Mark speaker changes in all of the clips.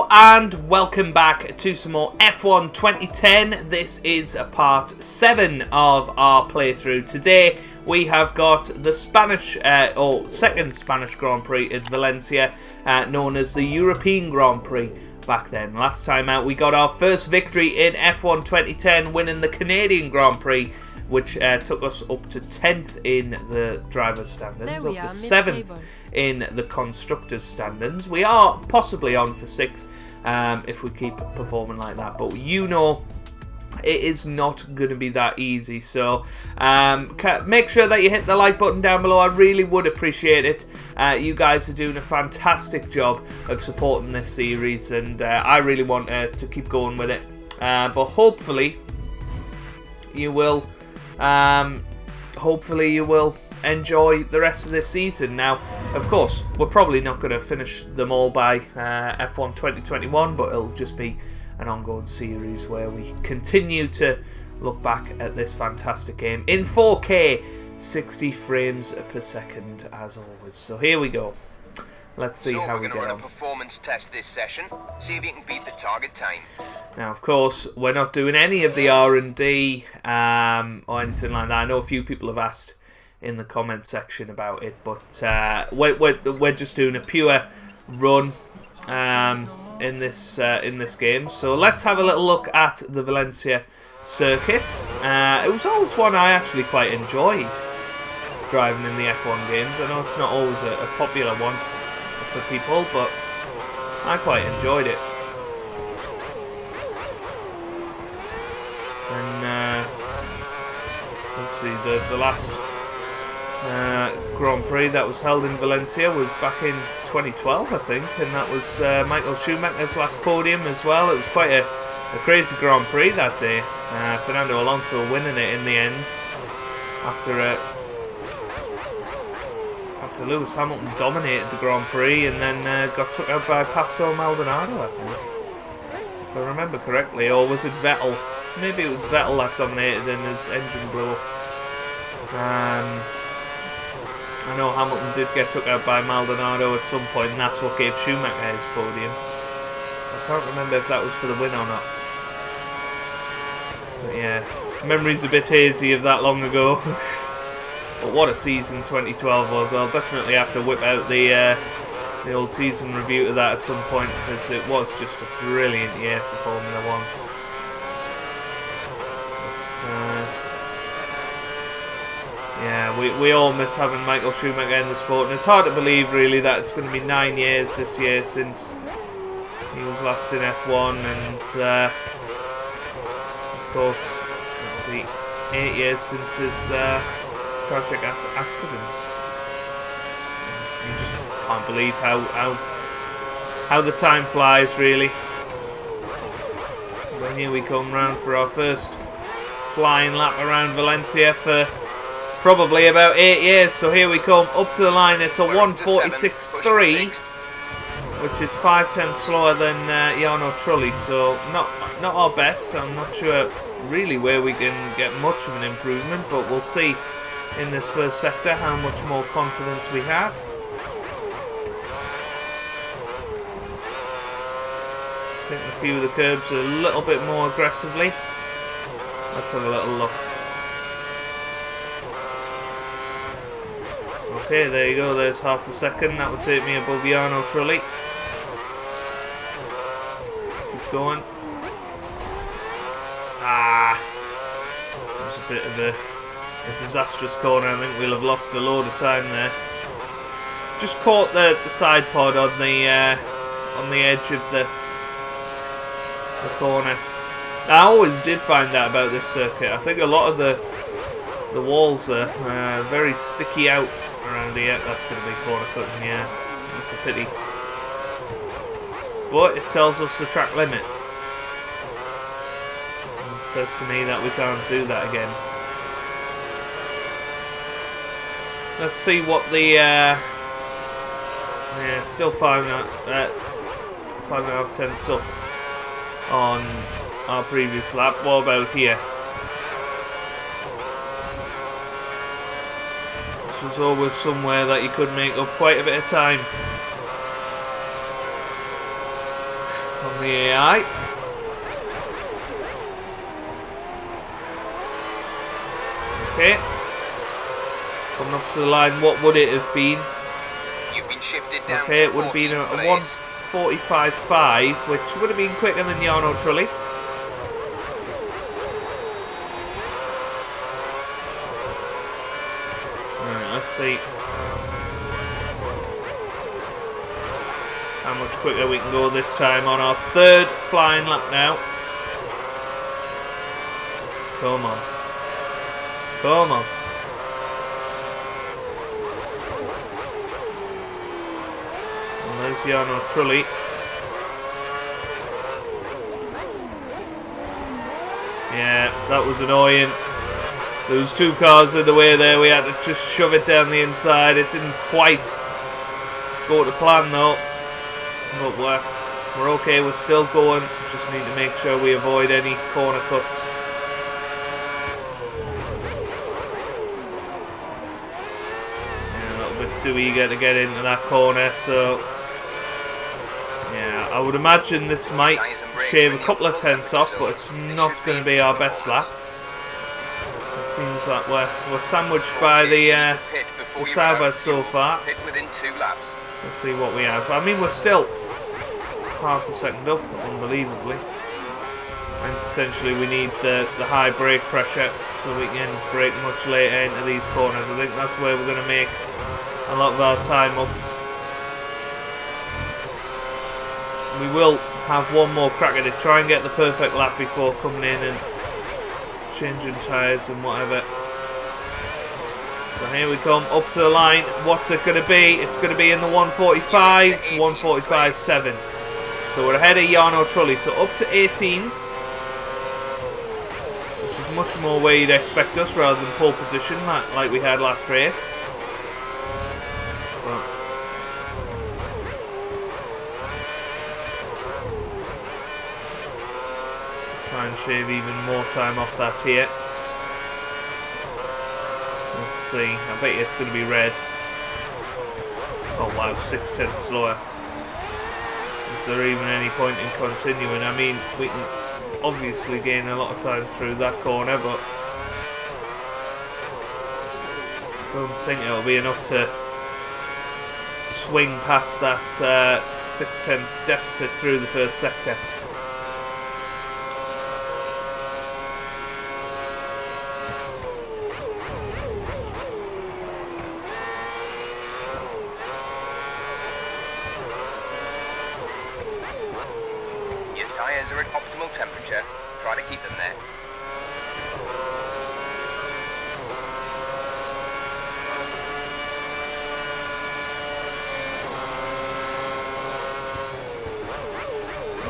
Speaker 1: Hello and welcome back to some more F1 2010. This is part 7 of our playthrough. Today we have got the second Spanish Grand Prix at Valencia, known as the European Grand Prix back then. Last time out we got our first victory in F1 2010, winning the Canadian Grand Prix, which took us up to 10th in the driver's standings, up to 7th in the constructors' standings. We are possibly on for 6th if we keep performing like that, but you know it is not going to be that easy. So make sure that you hit the like button down below. I really would appreciate it. You guys are doing a fantastic job of supporting this series, and I really want to keep going with it. But hopefully you will enjoy the rest of this season. Now, of course, we're probably not going to finish them all by F1 2021, but it'll just be an ongoing series where we continue to look back at this fantastic game in 4K, 60 frames per second as always. So here we go. Let's see how we get on.
Speaker 2: Run a performance test this session. See if you can beat the target time.
Speaker 1: Now, of course, we're not doing any of the R&D or anything like that. I know a few people have asked in the comment section about it, but we're just doing a pure run in this game. So let's have a little look at the Valencia circuit. It was always one I actually quite enjoyed driving in the F1 games. I know it's not always a popular one for people, but I quite enjoyed it. And obviously the last Grand Prix that was held in Valencia was back in 2012, I think, and that was Michael Schumacher's last podium as well. It was quite a crazy Grand Prix that day. Fernando Alonso winning it in the end after Lewis Hamilton dominated the Grand Prix and then got took out by Pastor Maldonado, I think, if I remember correctly. Or was it Vettel? Maybe it was Vettel that dominated and his engine blew up. I know Hamilton did get took out by Maldonado at some point, and that's what gave Schumacher his podium. I can't remember if that was for the win or not. But yeah, memory's a bit hazy of that long ago. But what a season 2012 was. I'll definitely have to whip out the old season review to that at some point, because it was just a brilliant year for Formula 1. But, yeah, we all miss having Michael Schumacher in the sport, and it's hard to believe really that it's going to be 9 years this year since he was last in F1, and of course it'll be 8 years since his tragic accident. You just can't believe how the time flies, really. But here we come round for our first flying lap around Valencia for probably about 8 years. So here we come up to the line. It's a 1:46.3, which is 5/10 slower than Jarno Trulli. So not our best. I'm not sure really where we can get much of an improvement, but we'll see in this first sector how much more confidence we have. Taking a few of the curbs a little bit more aggressively. Let's have a little look. Okay, there you go, there's half a second. That would take me above Jarno Trulli. Let's keep going. That was a bit of a disastrous corner. I think we'll have lost a load of time there. Just caught the side pod on the edge of the corner. I always did find that about this circuit. I think a lot of the walls are very sticky out around here. That's going to be corner cutting, yeah. That's a pity. But it tells us the track limit. It says to me that we can't do that again. Let's see what the yeah, still 5.5 tenths up on our previous lap. What about here? This was always somewhere that you could make up quite a bit of time. on the AI. Okay. Coming up to the line, what would it have been?
Speaker 2: You've been shifted down
Speaker 1: Okay,
Speaker 2: to
Speaker 1: it would have been a
Speaker 2: 14th place.
Speaker 1: 1:45.5, which would have been quicker than Yarno Trulli. Alright, let's see how much quicker we can go this time on our third flying lap now. Come on. Come on. And there's Yarno Trulli. Yeah, that was annoying. There was two cars in the way there. We had to just shove it down the inside. It didn't quite go to plan though. But we're okay. We're still going. Just need to make sure we avoid any corner cuts. Too eager to get into that corner, so yeah, I would imagine this might shave a couple of tenths off, but it's not going to be our best lap. It seems like we're sandwiched by the Sauber so far. Let's see what we have. I mean, we're still half a second up, unbelievably, and potentially we need the high brake pressure so we can brake much later into these corners. I think that's where we're going to make a lot of our time up. We will have one more crack at it, try and get the perfect lap before coming in and changing tyres and whatever. So here we come up to the line. What's it going to be? It's going to be in the 1:45, 1:45.7. So we're ahead of Yarno Trulli. So up to 18th, which is much more where you'd expect us rather than pole position like we had last race. Try and shave even more time off that here. Let's see. I bet you it's going to be red. Oh wow, 6/10 slower. Is there even any point in continuing? I mean, we can obviously gain a lot of time through that corner, but I don't think it'll be enough to swing past that 6/10 deficit through the first sector.
Speaker 2: Your tyres are at optimal temperature. Try to keep them there.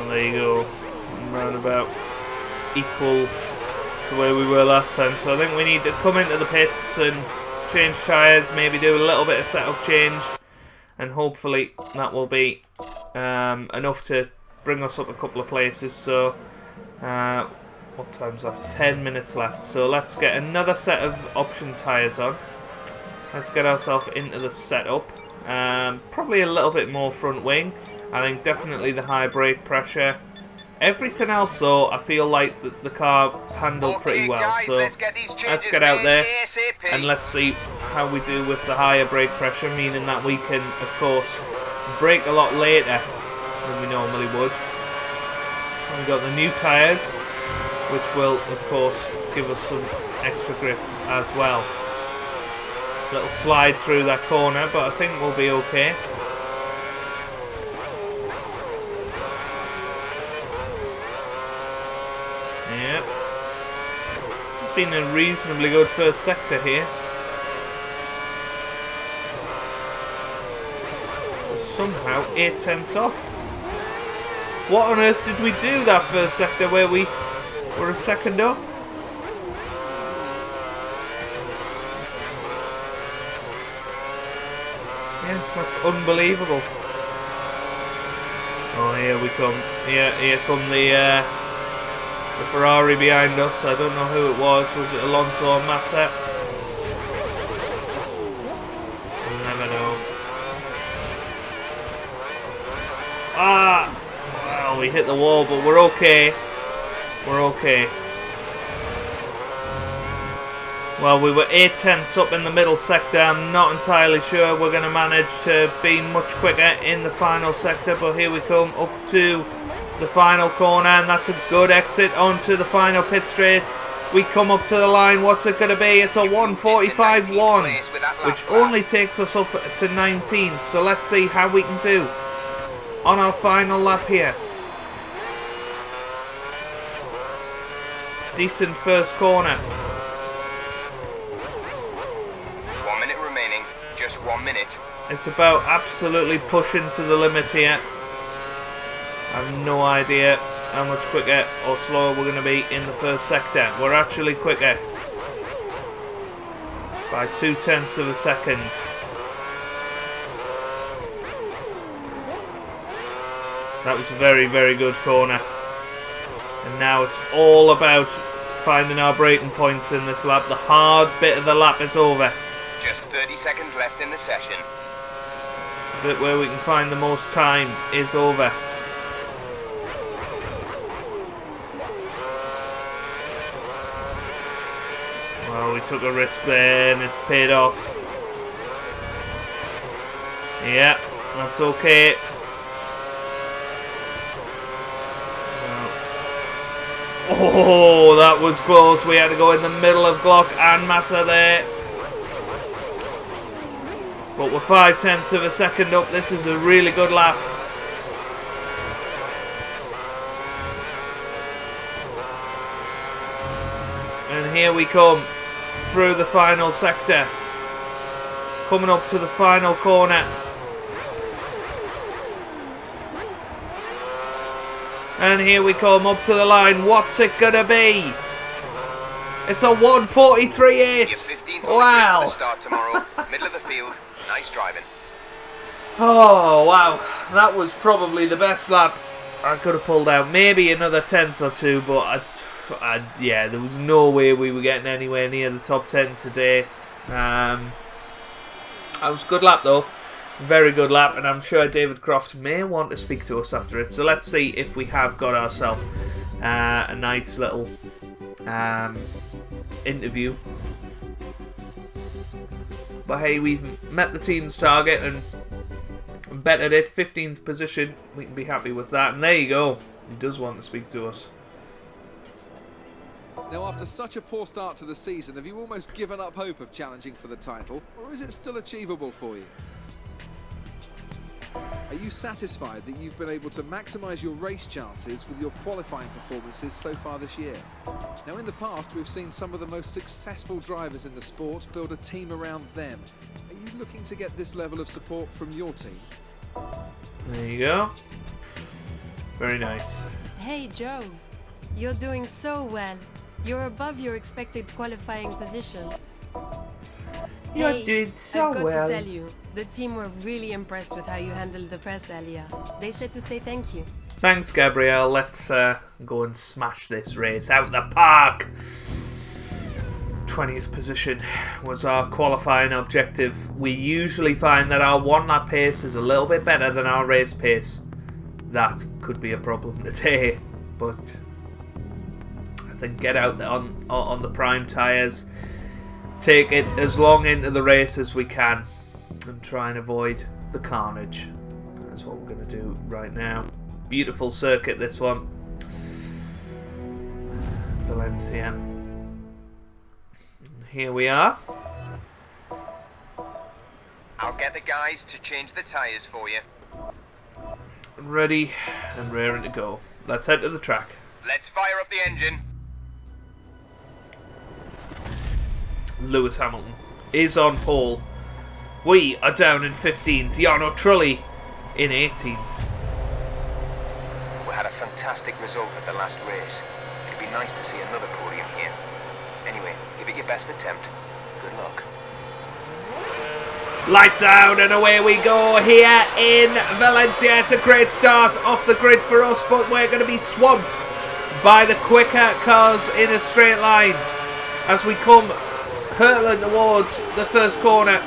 Speaker 1: There you go, round about equal to where we were last time. So I think we need to come into the pits and change tyres, maybe do a little bit of setup change, and hopefully that will be enough to bring us up a couple of places. So what time's left? 10 minutes left. So let's get another set of option tyres on. Let's get ourselves into the setup. Probably a little bit more front wing. I think definitely the high brake pressure. Everything else though, I feel like the car handled pretty well. So let's get out there and let's see how we do with the higher brake pressure, meaning that we can, of course, brake a lot later than we normally would. And we've got the new tyres, which will, of course, give us some extra grip as well. Little slide through that corner, but I think we'll be okay. Yep. This has been a reasonably good first sector here. Somehow 8/10 off. What on earth did we do that first sector where we were a second up? Yeah, that's unbelievable. Oh, here we come. Here come the Ferrari behind us. I don't know who it was. Was it Alonso or Massa? We'll never know. Ah! Well, Oh, we hit the wall, but we're okay. We're okay. Well, we were 8/10 up in the middle sector. I'm not entirely sure we're going to manage to be much quicker in the final sector, but here we come up to the final corner, and that's a good exit onto the final pit straight. We come up to the line. What's it going to be? It's a 1:45.1, which only takes us up to 19th. So let's see how we can do on our final lap here. Decent first corner.
Speaker 2: 1 minute remaining. Just 1 minute.
Speaker 1: It's about absolutely pushing to the limit here. I have no idea how much quicker or slower we're going to be in the first sector. We're actually quicker by 0.2 of a second. That was a very, very good corner. And now it's all about finding our braking points in this lap. The hard bit of the lap is over.
Speaker 2: Just 30 seconds left in the session.
Speaker 1: The bit where we can find the most time is over. Well, we took a risk there and it's paid off. Yeah, that's okay. Oh, that was close. We had to go in the middle of Glock and Massa there. But we're 0.5 of a second up. This is a really good lap. And here we come through the final sector. Coming up to the final corner. And here we come up to the line. What's it gonna be? It's a 1:43.8. Wow.
Speaker 2: The start tomorrow. Middle of the field. Nice driving.
Speaker 1: Oh wow, that was probably the best lap I could have pulled out. Maybe another 10th or two, but yeah, there was no way we were getting anywhere near the top 10 today. That was a good lap though. Very good lap, and I'm sure David Croft may want to speak to us after it. So let's see if we have got ourselves a nice little interview. But hey, we've met the team's target and bettered it. 15th position. We can be happy with that. And there you go. He does want to speak to us.
Speaker 3: Now, after such a poor start to the season, have you almost given up hope of challenging for the title? Or is it still achievable for you? Are you satisfied that you've been able to maximise your race chances with your qualifying performances so far this year? Now, in the past, we've seen some of the most successful drivers in the sport build a team around them. Are you looking to get this level of support from your team?
Speaker 1: There you go. Very nice.
Speaker 4: Hey Joe, you're doing so well. You're above your expected qualifying position.
Speaker 1: You're doing so
Speaker 4: I've got
Speaker 1: well.
Speaker 4: to tell you, the team were really impressed with how you handled the press earlier. They said to say thank you.
Speaker 1: Thanks, Gabrielle. Let's go and smash this race out the park. 20th position was our qualifying objective. We usually find that our one-lap pace is a little bit better than our race pace. That could be a problem today, but I think get out there on the prime tyres, take it as long into the race as we can, and try and avoid the carnage. That's what we're going to do right now. Beautiful circuit, this one. Valencia. Here we are.
Speaker 2: I'll get the guys to change the tyres for you.
Speaker 1: Ready and raring to go. Let's head to the track.
Speaker 2: Let's fire up the engine.
Speaker 1: Lewis Hamilton is on pole. We are down in 15th. Jarno Trulli in 18th.
Speaker 2: We had a fantastic result at the last race. It'd be nice to see another podium here. Anyway, give it your best attempt. Good luck.
Speaker 1: Lights out and away we go here in Valencia. It's a great start off the grid for us, but we're going to be swamped by the quicker cars in a straight line as we come hurtling towards the first corner.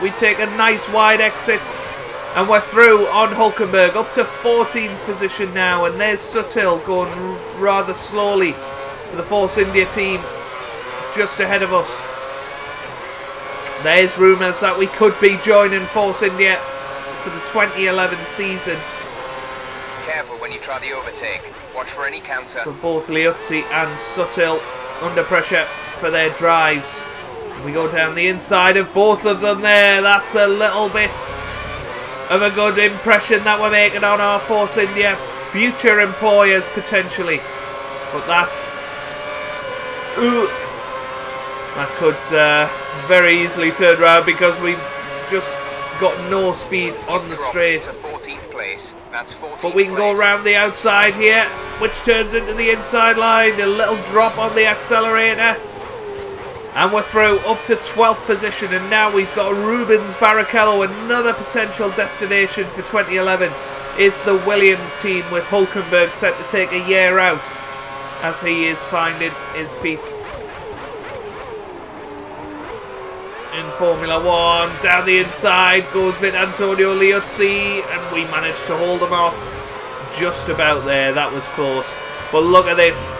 Speaker 1: We take a nice wide exit And we're through on Hulkenberg, up to 14th position now. And there's Suttil going rather slowly for the Force India team, just ahead of us. There's rumours that we could be joining Force India for the 2011 season.
Speaker 2: Careful when you try the overtake. Watch for any counter.
Speaker 1: So both Liuzzi and Suttil under pressure for their drives. We go down the inside of both of them there. That's a little bit of a good impression that we're making on our Force India future employers potentially. But that could very easily turn around because we've just got no speed on the straight.
Speaker 2: To 14th place. That's 14th
Speaker 1: But we can go around the outside here, which turns into the inside line. A little drop on the accelerator. And we're through up to 12th position. And now we've got Rubens Barrichello, another potential destination for 2011. Is the Williams team with Hulkenberg set to take a year out as he is finding his feet in Formula 1. Down the inside goes Antonio Liuzzi, and we managed to hold him off just about there. That was close. But look at this.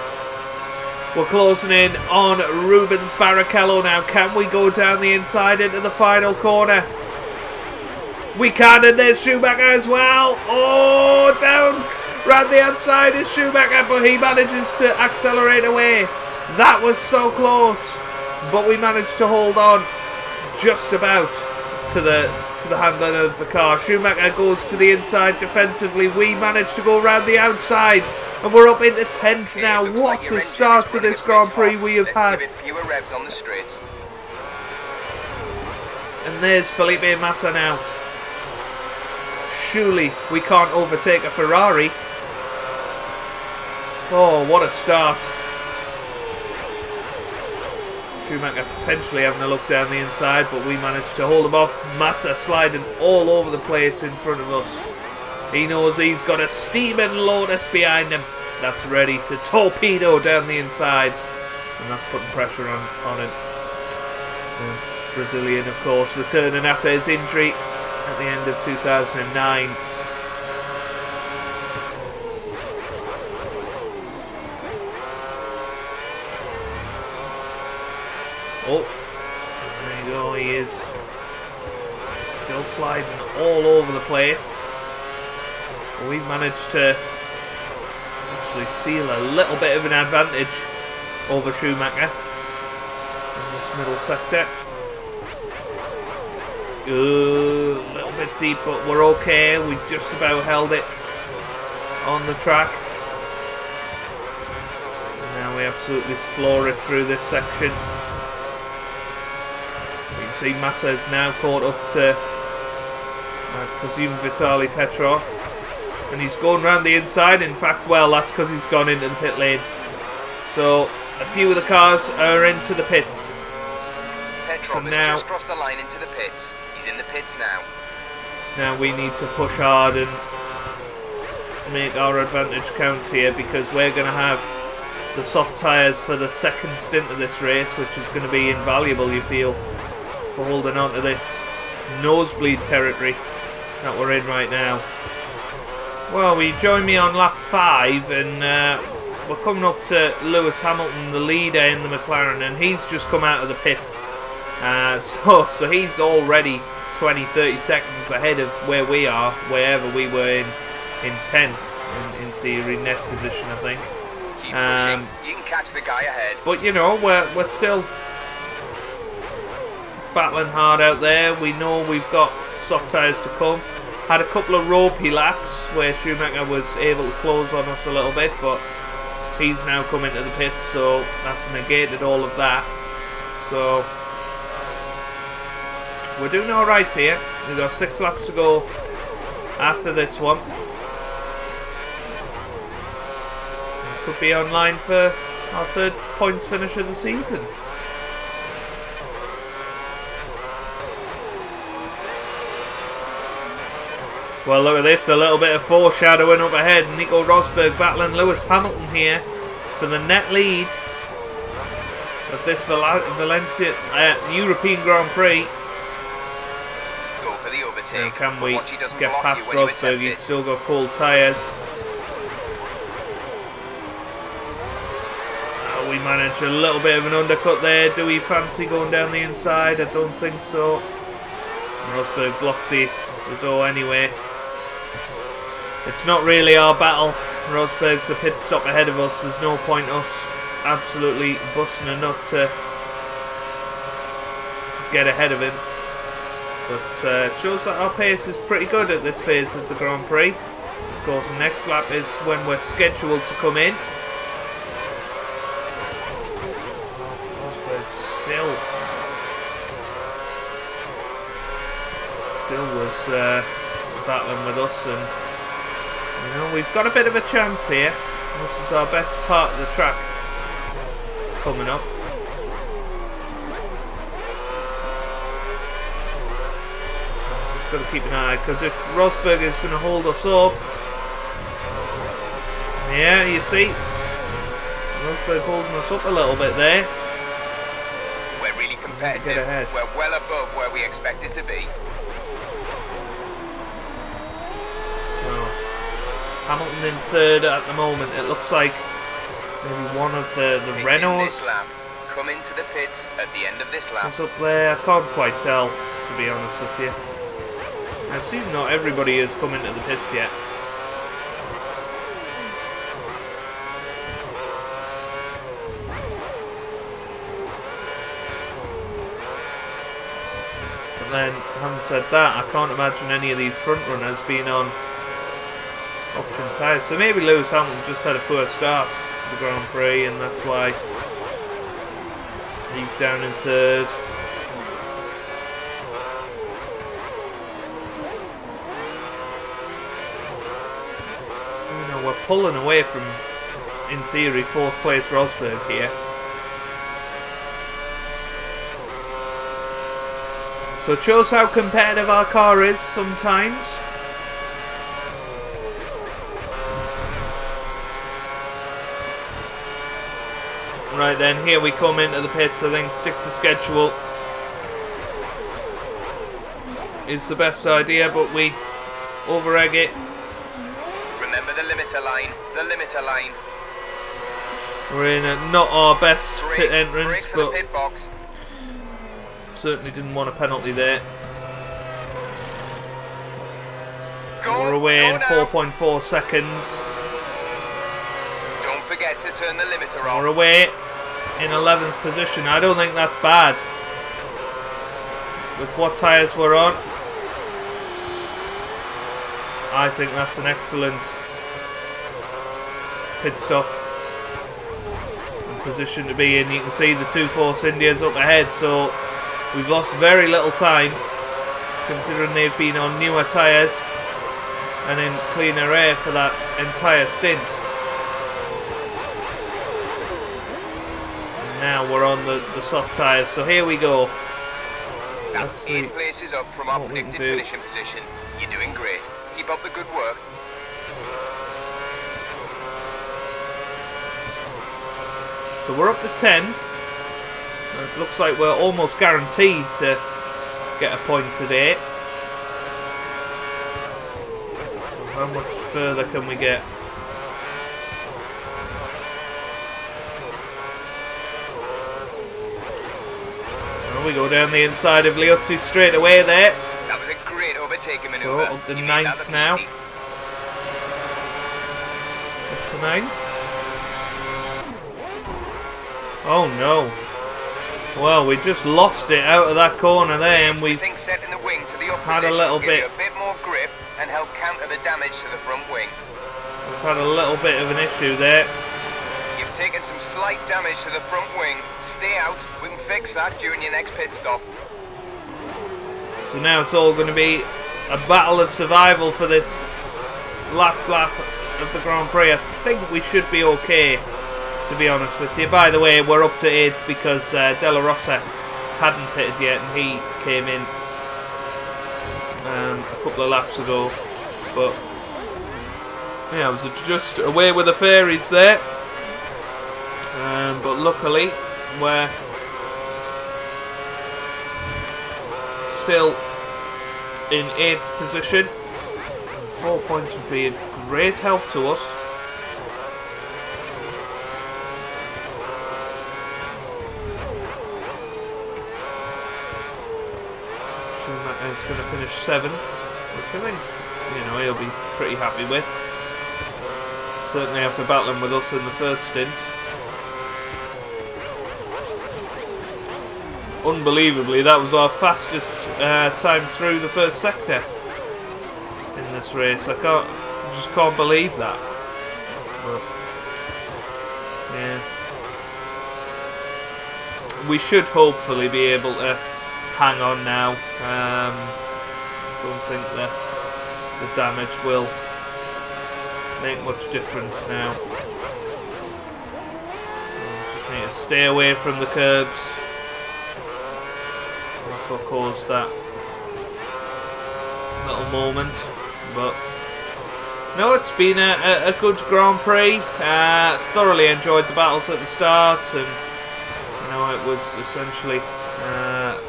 Speaker 1: We're closing in on Rubens Barrichello now. Can we go down the inside into the final corner? We can, and there's Schumacher as well. Oh, down round the outside is Schumacher, but he manages to accelerate away. That was so close, but we managed to hold on just about to the handling of the car. Schumacher goes to the inside defensively. We managed to go around the outside, and we're up into 10th now. What a start to this Grand Prix we have had.
Speaker 2: Fewer revs on the straight.
Speaker 1: And there's Felipe Massa now. Surely we can't overtake a Ferrari. Oh, what a start. Schumacher potentially having a look down the inside, but we managed to hold him off. Massa sliding all over the place in front of us. He knows he's got a steaming Lotus behind him that's ready to torpedo down the inside, and that's putting pressure on it. The Brazilian, of course, returning after his injury at the end of 2009. Oh, there you go, he is still sliding all over the place. We managed to actually steal a little bit of an advantage over Schumacher in this middle sector. A little bit deep, but we're okay. We just about held it on the track. And now we absolutely floor it through this section. You can see Massa is now caught up to, I presume, Vitaly Petrov. And he's going round the inside. In fact, well, that's because he's gone into the pit lane. So a few of the cars are into the pits.
Speaker 2: Petrov has just crossed the line into the pits. He's in the pits now.
Speaker 1: Now we need to push hard and make our advantage count here, because we're going to have the soft tyres for the second stint of this race, which is going to be invaluable, you feel, for holding on to this nosebleed territory that we're in right now. Well, we join me on lap 5, and we're coming up to Lewis Hamilton, the leader in the McLaren, and he's just come out of the pits. So he's already 20-30 seconds ahead of where we are, wherever we were in 10th, in theory, net position, I think.
Speaker 2: Keep pushing. You can catch the guy ahead.
Speaker 1: But, you know, we're still battling hard out there. We know we've got soft tyres to come. Had a couple of ropey laps where Schumacher was able to close on us a little bit, but he's now come into the pits, so that's negated all of that. So we're doing alright here. We've got 6 laps to go after this one. We could be online for our 3rd points finish of the season. Well, look at this, a little bit of foreshadowing up ahead. Nico Rosberg battling Lewis Hamilton here for the net lead of this Valencia European Grand Prix.
Speaker 2: Go for the overtake. overtake.
Speaker 1: Can we
Speaker 2: Watch he doesn't
Speaker 1: get
Speaker 2: block
Speaker 1: past
Speaker 2: you when you
Speaker 1: Rosberg?
Speaker 2: attempt
Speaker 1: He's
Speaker 2: it.
Speaker 1: still got cold tyres. We managed a little bit of an undercut there. Do we fancy going down the inside? I don't think so. Rosberg blocked the door anyway. It's not really our battle. Rosberg's a pit stop ahead of us. There's no point us absolutely busting a nut to get ahead of him. But it shows that our pace is pretty good at this phase of the Grand Prix. Of course, the next lap is when we're scheduled to come in. Rosberg still was battling with us, and you know, we've got a bit of a chance here. This is our best part of the track coming up. Just got to keep an eye, because if Rosberg is going to hold us up, yeah, you see, Rosberg holding us up a little bit there.
Speaker 2: We're really competitive.
Speaker 1: Get ahead.
Speaker 2: We're well above where we expected to be.
Speaker 1: So Hamilton in third at the moment. It looks like maybe one of the
Speaker 2: Pitting
Speaker 1: Renaults
Speaker 2: this lap. Come into the pits at the end of this lap.
Speaker 1: is up there. I can't quite tell, to be honest with you. I assume not everybody has come into the pits yet. But then, having said that, I can't imagine any of these front runners being on option tyres. So maybe Lewis Hamilton just had a poor start to the Grand Prix, and that's why he's down in third. You know, we're pulling away from, in theory, fourth place Rosberg here. So it shows how competitive our car is sometimes. Right then, here we come into the pits. I think stick to schedule is the best idea, but we over-egg it.
Speaker 2: Remember the limiter line. The limiter line.
Speaker 1: We're in a, not our best pit
Speaker 2: Brake
Speaker 1: entrance,
Speaker 2: for the
Speaker 1: but
Speaker 2: pit box.
Speaker 1: certainly didn't want a penalty there.
Speaker 2: Go,
Speaker 1: We're away
Speaker 2: go
Speaker 1: in
Speaker 2: now.
Speaker 1: 4.4 seconds.
Speaker 2: Don't forget to turn the limiter off.
Speaker 1: We're away in 11th position. I don't think that's bad with what tyres we're on. I think that's an excellent pit stop and position to be in. You can see the two Force Indias up ahead, so we've lost very little time considering they've been on newer tyres and in cleaner air for that entire stint. And now we're on the soft tyres, so here we go. Let's
Speaker 2: That's
Speaker 1: see
Speaker 2: 8 places up from our
Speaker 1: what we can
Speaker 2: predicted
Speaker 1: do.
Speaker 2: finishing position. You're doing great. Keep up the good work.
Speaker 1: So we're up to 10th. It looks like we're almost guaranteed to get a point today. How much further can we get? Well, we go down the inside of Lotus straight away there.
Speaker 2: That was a great overtaking
Speaker 1: So
Speaker 2: manoeuvre.
Speaker 1: up to
Speaker 2: You made that
Speaker 1: 9th
Speaker 2: look
Speaker 1: now.
Speaker 2: easy.
Speaker 1: Up to 9th. Oh no. Well, we just lost it out of that corner there, and we've
Speaker 2: Everything set in the wing to the up
Speaker 1: had a
Speaker 2: position
Speaker 1: little
Speaker 2: will give
Speaker 1: bit-
Speaker 2: you a bit more grip and help counter the damage to the front wing.
Speaker 1: we've had a little bit of an issue there.
Speaker 2: You've taken some slight damage to the front wing. Stay out. We can fix that during your next pit stop.
Speaker 1: So now it's all going to be a battle of survival for this last lap of the Grand Prix. I think we should be okay, to be honest with you. By the way, we're up to 8th because De La Rosa hadn't pitted yet, and he came in a couple of laps ago. But yeah, I was just away with the fairies there. But luckily, we're still in 8th position. 4 points would be a great help to us. Schumacher's going to finish 7th, which I think, you know, he'll be pretty happy with. Certainly after battling with us in the first stint. Unbelievably, that was our fastest time through the first sector in this race. I just can't believe that. But, yeah, we should hopefully be able to hang on now. Don't think that the damage will make much difference now. Just need to stay away from the curbs. That's what caused that little moment. But no, it's been a good Grand Prix. Thoroughly enjoyed the battles at the start, and you know, it was essentially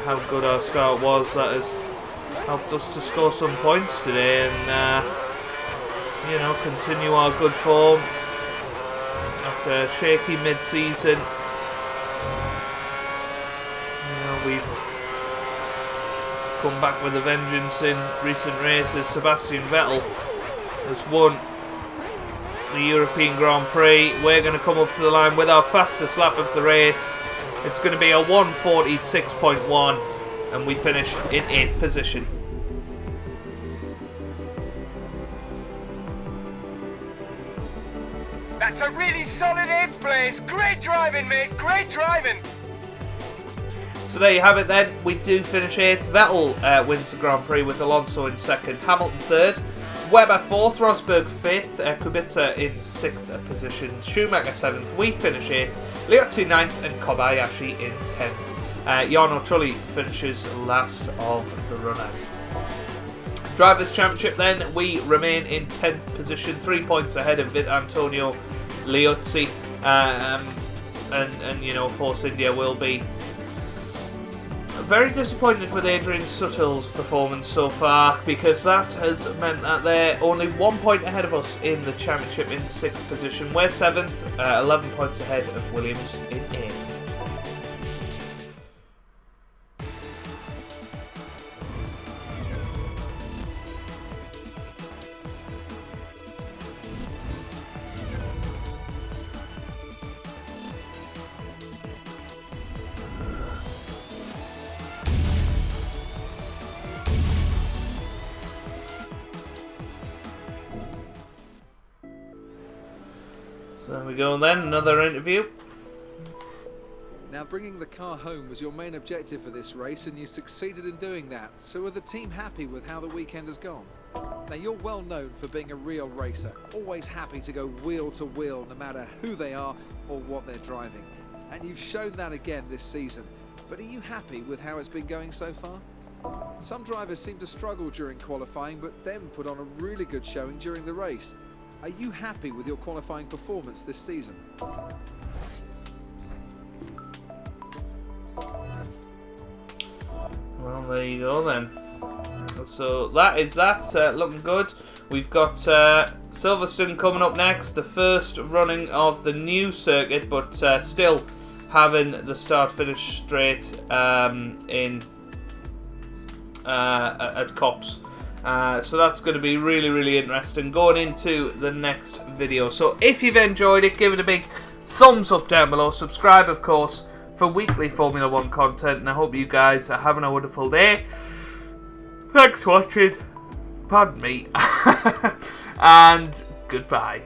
Speaker 1: how good our start was that has helped us to score some points today, and you know, continue our good form after a shaky mid-season. You know, we've come back with a vengeance in recent races. Sebastian Vettel has won the European Grand Prix. We're going to come up to the line with our fastest lap of the race. It's going to be a 1:46.1, and we finish in 8th position.
Speaker 2: That's a really solid 8th place. Great driving, mate. Great driving.
Speaker 1: So there you have it then. We do finish 8th. Vettel wins the Grand Prix with Alonso in 2nd, Hamilton 3rd, Webber 4th, Rosberg 5th, Kubica in 6th position, Schumacher 7th, we finish 8th, Liotzi 9th and Kobayashi in 10th. Jarno Trulli finishes last of the runners. Drivers' Championship then, we remain in 10th position, 3 points ahead of Antonio Liotzi, and you know, Force India will be very disappointed with Adrian Suttle's performance so far, because that has meant that they're only 1 point ahead of us in the championship in 6th position. We're 7th, 11 points ahead of Williams in 8th. So there we go then, another interview.
Speaker 3: Now, bringing the car home was your main objective for this race, and you succeeded in doing that. So are the team happy with how the weekend has gone? Now, you're well known for being a real racer, always happy to go wheel to wheel no matter who they are or what they're driving. And you've shown that again this season. But are you happy with how it's been going so far? Some drivers seem to struggle during qualifying, but then put on a really good showing during the race. Are you happy with your qualifying performance this season?
Speaker 1: Well, there you go then. So that is that. Looking good. We've got Silverstone coming up next, the first running of the new circuit, but still having the start-finish straight in at Copse. So that's going to be really, really interesting going into the next video. So if you've enjoyed it, give it a big thumbs up down below. Subscribe, of course, for weekly Formula 1 content. And I hope you guys are having a wonderful day. Thanks for watching. Pardon me. And goodbye.